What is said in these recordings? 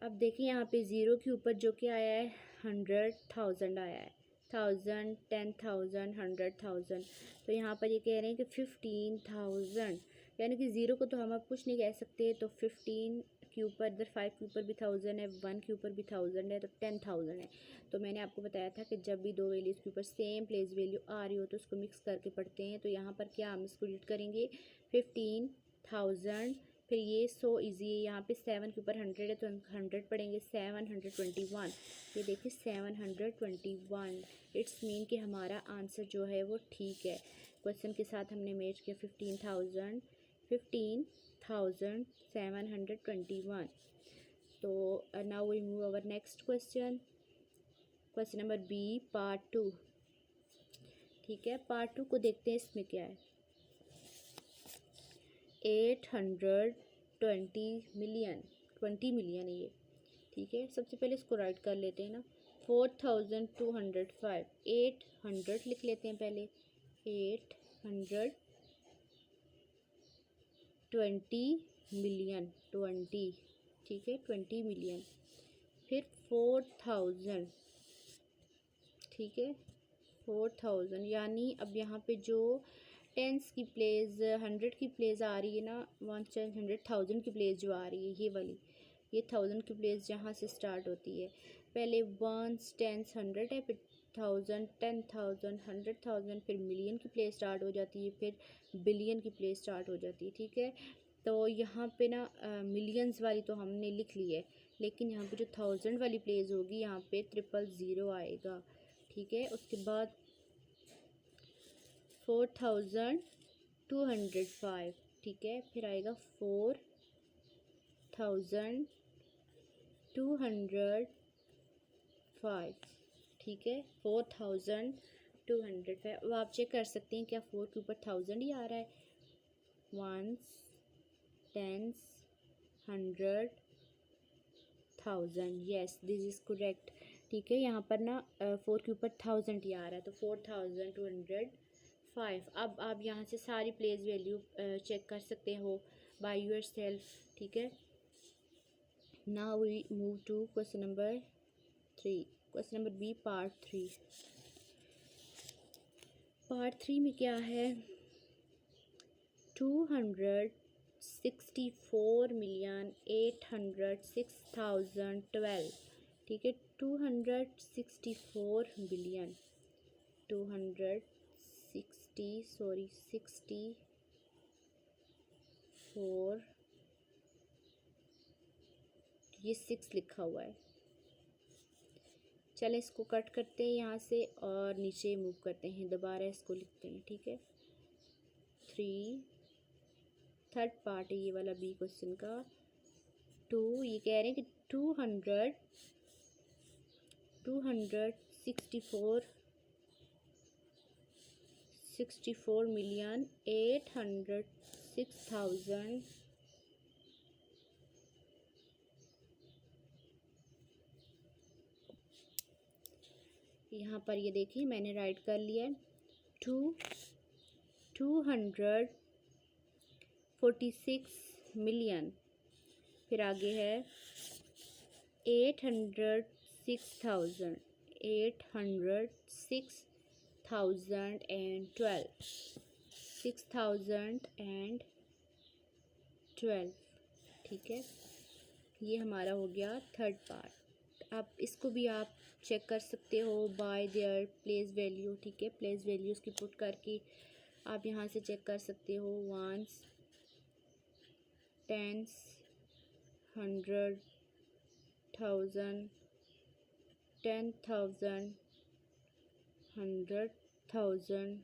अब देखिए यहाँ पे ज़ीरो के ऊपर जो कि आया है 100,000 आया है, 1000, 10,000, 100,000। तो यहाँ पर ये कह रहे हैं कि 15,000, यानी कि ज़ीरो को तो हम अब कुछ नहीं कह सकते। तो 15 के ऊपर, इधर 5 के ऊपर भी 1000 है, 1 के ऊपर भी 1000 है, तो 10,000 है। तो मैंने आपको बताया था कि जब भी दो वैल्यूज़ के ऊपर सेम प्लेस वैल्यू आ रही हो तो उसको मिक्स करके पढ़ते हैं। तो यहाँ पर क्या हम इसको रीड करेंगे 15,000, फिर ये सो इजी है। यहाँ पे 7 के ऊपर 100 है तो 100 पढ़ेंगे, 721। ये देखिए 721। इट्स मीन कि हमारा आंसर जो है वो ठीक है। क्वेश्चन के साथ हमने मैच किया 15,721। तो now we move our next question, question number B part 2। ठीक है, पार्ट 2 को देखते हैं, इसमें क्या है। 820 मिलियन, 20 मिलियन है ये। ठीक है, सबसे पहले इसको राइट कर लेते हैं ना। 4205, 800 लिख लेते हैं पहले, 820 मिलियन, 20, ठीक है 20 मिलियन। फिर 4000, ठीक है 4000, यानी अब यहाँ पे जो टेंस की प्लेस 100 की प्लेस आ रही है ना, 100,000 की प्लेस जो आ रही है ये वाली, ये 1000 की प्लेस जहाँ से स्टार्ट होती है। पहले 1s, 10s, 100 है, फिर 1000, 10,000, 100,000, फिर मिलियन की प्लेस स्टार्ट हो जाती है, फिर बिलियन की प्लेस स्टार्ट हो जाती है। ठीक है, तो यहाँ पे ना मिलियंस वाली तो हमने लिख ली है, लेकिन यहाँ पे जो 1000 वाली प्लेस होगी यहाँ पे 000 आएगा। ठीक है, उसके बाद 4205, ठीक है, फिर आएगा 4205, ठीक है 4205। अब आप चेक कर सकते हैं क्या 4 के ऊपर 1000 ही आ रहा है। 1s, 10s, 100,000, yes this is correct. ठीक है, यहाँ पर ना 4 के ऊपर 1000 ही आ रहा है, तो 4205। अब आप यहाँ से सारी प्लेस वैल्यू चेक कर सकते हो बाय योर सेल्फ। ठीक है, now we move to question number 3, question number B part 3। Part 3 में क्या है, 264,806,012, ठीक है 264 बिलियन, 64, ये 6 लिखा हुआ है। चले इसको कट करते हैं यहाँ से और नीचे मूव करते हैं, दोबारा इसको लिखते हैं। ठीक है, 3, थर्ड पार्ट है ये वाला बी क्वेश्चन का। 2, ये कह रहे हैं कि 264 मिलियन 806,000 यहाँ पर ये देखिए मैंने राइट कर लिया है। 246 मिलियन, फिर आगे है 806,000, 806,012, 6,012, ठीक है, ये हमारा हो गया थर्ड पार्ट। अब इसको भी आप चेक कर सकते हो बाय देयर प्लेस वैल्यू। ठीक है, प्लेस वैल्यूज़ की पुट करके आप यहाँ से चेक कर सकते हो 1s, 10s, 100,000, 10,000, 100,000,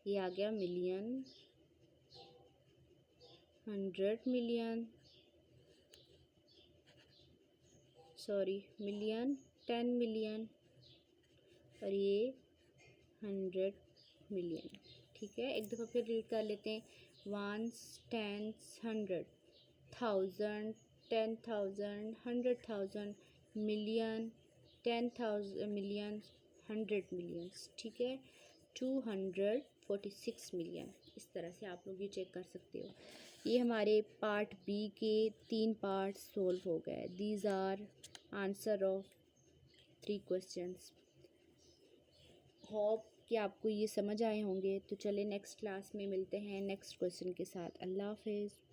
ये आ गया मिलियन, 100 मिलियन, मिलियन, 10 मिलियन और ये 100 मिलियन। ठीक है, एक दफ़ा फिर रीड कर लेते हैं 1s, 10s, 100, 1000, 10,000, 100,000, million, 10,000 million, 100 millions. ठीक है, 246 मिलियन। इस तरह से आप लोग ये चेक कर सकते हो। ये हमारे पार्ट बी के 3 पार्ट सोल्व हो गए। These are answer of 3 questions. Hope कि आपको ये समझ आए होंगे। तो चले नेक्स्ट क्लास में मिलते हैं नेक्स्ट क्वेश्चन के साथ। अल्लाह हाफिज़।